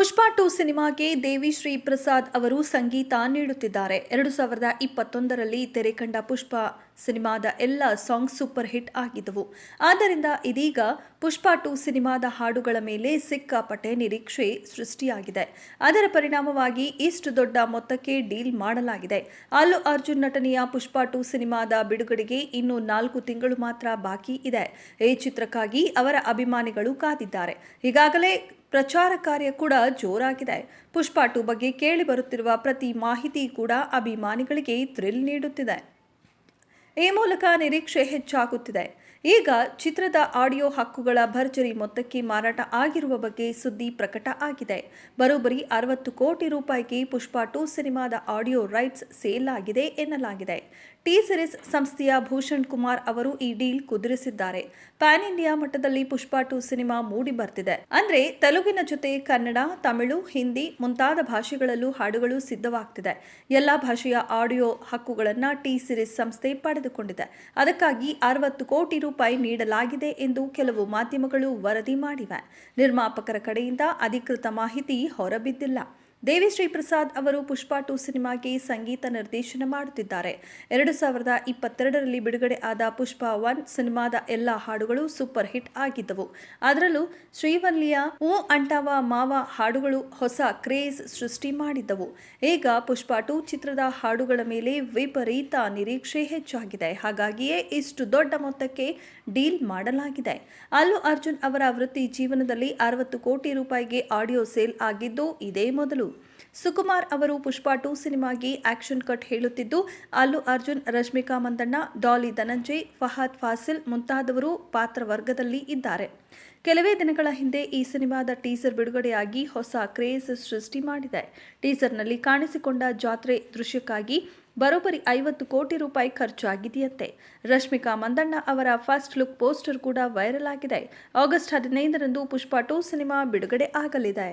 ಪುಷ್ಪಾ 2 ಸಿನಿಮಾಗೆ ದೇವಿಶ್ರೀ ಪ್ರಸಾದ್ ಅವರು ಸಂಗೀತ ನೀಡುತ್ತಿದ್ದಾರೆ. 2021ರಲ್ಲಿ ತೆರೆ ಕಂಡ ಪುಷ್ಪಾ ಸಿನಿಮಾದ ಎಲ್ಲ ಸಾಂಗ್ಸ್ ಸೂಪರ್ ಹಿಟ್ ಆಗಿದ್ದವು. ಆದ್ದರಿಂದ ಇದೀಗ ಪುಷ್ಪಾ 2 ಸಿನಿಮಾದ ಹಾಡುಗಳ ಮೇಲೆ ಸಿಕ್ಕಾಪಟ್ಟೆ ನಿರೀಕ್ಷೆ ಸೃಷ್ಟಿಯಾಗಿದೆ. ಅದರ ಪರಿಣಾಮವಾಗಿ ಇಷ್ಟು ದೊಡ್ಡ ಮೊತ್ತಕ್ಕೆ ಡೀಲ್ ಮಾಡಲಾಗಿದೆ. ಅಲ್ಲು ಅರ್ಜುನ್ ನಟನೆಯ ಪುಷ್ಪಾ 2 ಸಿನಿಮಾದ ಬಿಡುಗಡೆಗೆ ಇನ್ನು 4 ತಿಂಗಳು ಮಾತ್ರ ಬಾಕಿ ಇದೆ. ಈ ಚಿತ್ರಕ್ಕಾಗಿ ಅವರ ಅಭಿಮಾನಿಗಳು ಕಾದಿದ್ದಾರೆ. ಈಗಾಗಲೇ ಪ್ರಚಾರ ಕಾರ್ಯ ಕೂಡ ಜೋರಾಗಿದೆ. ಪುಷ್ಪಾ 2 ಬಗ್ಗೆ ಕೇಳಿ ಬರುತ್ತಿರುವ ಪ್ರತಿ ಮಾಹಿತಿ ಕೂಡ ಅಭಿಮಾನಿಗಳಿಗೆ ಥ್ರಿಲ್ ನೀಡುತ್ತಿದೆ. ಈ ಮೂಲಕ ನಿರೀಕ್ಷೆ ಹೆಚ್ಚಾಗುತ್ತಿದೆ. ಈಗ ಚಿತ್ರದ ಆಡಿಯೋ ಹಕ್ಕುಗಳ ಭರ್ಜರಿ ಮೊತ್ತಕ್ಕೆ ಮಾರಾಟ ಆಗಿರುವ ಬಗ್ಗೆ ಸುದ್ದಿ ಪ್ರಕಟ ಆಗಿದೆ. ಬರೋಬ್ಬರಿ 60 ಕೋಟಿ ರೂಪಾಯಿಗೆ ಪುಷ್ಪಾ 2 ಸಿನಿಮಾದ ಆಡಿಯೋ ರೈಟ್ಸ್ ಸೇಲ್ ಆಗಿದೆ ಎನ್ನಲಾಗಿದೆ. ಟಿ ಸೀರೀಸ್ ಸಂಸ್ಥೆಯ ಭೂಷಣ್ ಕುಮಾರ್ ಅವರು ಈ ಡೀಲ್ ಕುದುರಿಸಿದ್ದಾರೆ. ಪ್ಯಾನ್ ಇಂಡಿಯಾ ಮಟ್ಟದಲ್ಲಿ ಪುಷ್ಪಾ 2 ಸಿನಿಮಾ ಮೂಡಿ ಬರ್ತಿದೆ. ಅಂದ್ರೆ ತೆಲುಗಿನ ಜೊತೆ ಕನ್ನಡ, ತಮಿಳು, ಹಿಂದಿ ಮುಂತಾದ ಭಾಷೆಗಳಲ್ಲೂ ಹಾಡುಗಳು ಸಿದ್ಧವಾಗ್ತಿದೆ. ಎಲ್ಲಾ ಭಾಷೆಯ ಆಡಿಯೋ ಹಕ್ಕುಗಳನ್ನ ಟಿ ಸೀರೀಸ್ ಸಂಸ್ಥೆ ಪಡೆದುಕೊಂಡಿದೆ. ಅದಕ್ಕಾಗಿ 60 ಕೋಟಿ ರೂಪಾಯಿ ನೀಡಲಾಗಿದೆ ಎಂದು ಕೆಲವು ಮಾಧ್ಯಮಗಳು ವರದಿ ಮಾಡಿವೆ. ನಿರ್ಮಾಪಕರ ಕಡೆಯಿಂದ ಅಧಿಕೃತ ಮಾಹಿತಿ ಹೊರಬಿದ್ದಿಲ್ಲ. ದೇವಿಶ್ರೀ ಪ್ರಸಾದ್ ಅವರು ಪುಷ್ಪಾ 2 ಸಿನಿಮಾಗೆ ಸಂಗೀತ ನಿರ್ದೇಶನ ಮಾಡುತ್ತಿದ್ದಾರೆ. 2022ರಲ್ಲಿ ಬಿಡುಗಡೆ ಆದ ಪುಷ್ಪಾ 1 ಸಿನಿಮಾದ ಎಲ್ಲ ಹಾಡುಗಳು ಸೂಪರ್ ಹಿಟ್ ಆಗಿದ್ದವು. ಅದರಲ್ಲೂ ಶ್ರೀವಲ್ಲಿಯ ಊ ಅಂಟಾವ ಮಾವ ಹಾಡುಗಳು ಹೊಸ ಕ್ರೇಜ್ ಸೃಷ್ಟಿ ಮಾಡಿದ್ದವು. ಈಗ ಪುಷ್ಪಾ 2 ಚಿತ್ರದ ಹಾಡುಗಳ ಮೇಲೆ ವಿಪರೀತ ನಿರೀಕ್ಷೆ ಹೆಚ್ಚಾಗಿದೆ. ಹಾಗಾಗಿಯೇ ಇಷ್ಟು ದೊಡ್ಡ ಮೊತ್ತಕ್ಕೆ ಡೀಲ್ ಮಾಡಲಾಗಿದೆ. ಅಲ್ಲು ಅರ್ಜುನ್ ಅವರ ವೃತ್ತಿ ಜೀವನದಲ್ಲಿ 60 ಕೋಟಿ ರೂಪಾಯಿಗೆ ಆಡಿಯೋ ಸೇಲ್ ಆಗಿದ್ದು ಇದೇ ಮೊದಲು. ಸುಕುಮಾರ್ ಅವರು ಪುಷ್ಪಾ 2 ಸಿನಿಮಾಗೆ action cut ಹೇಳುತ್ತಿದ್ದು, Allu Arjun, Rashmika Mandanna, Daali Dhananjay, ಫಹದ್ fossil ಮುಂತಾದವರು ಪಾತ್ರವರ್ಗದಲ್ಲಿ ಇದ್ದಾರೆ. ಕೆಲವೇ ದಿನಗಳ ಹಿಂದೆ ಈ ಸಿನಿಮಾದ ಟೀಸರ್ ಬಿಡುಗಡೆಯಾಗಿ ಹೊಸ ಕ್ರೇಜ್ ಸೃಷ್ಟಿ ಮಾಡಿದೆ. ಟೀಸರ್ನಲ್ಲಿ ಕಾಣಿಸಿಕೊಂಡ ಜಾತ್ರೆ ದೃಶ್ಯಕ್ಕಾಗಿ ಬರೋಬ್ಬರಿ 50 ಕೋಟಿ ರೂಪಾಯಿ ಖರ್ಚಾಗಿದೆಯಂತೆ. ರಶ್ಮಿಕಾ ಮಂದಣ್ಣ ಅವರ ಫಸ್ಟ್ ಲುಕ್ ಪೋಸ್ಟರ್ ಕೂಡ ವೈರಲ್ ಆಗಿದೆ. ಆಗಸ್ಟ್ 15ರಂದು ಪುಷ್ಪಾ 2 ಸಿನಿಮಾ ಬಿಡುಗಡೆ ಆಗಲಿದೆ.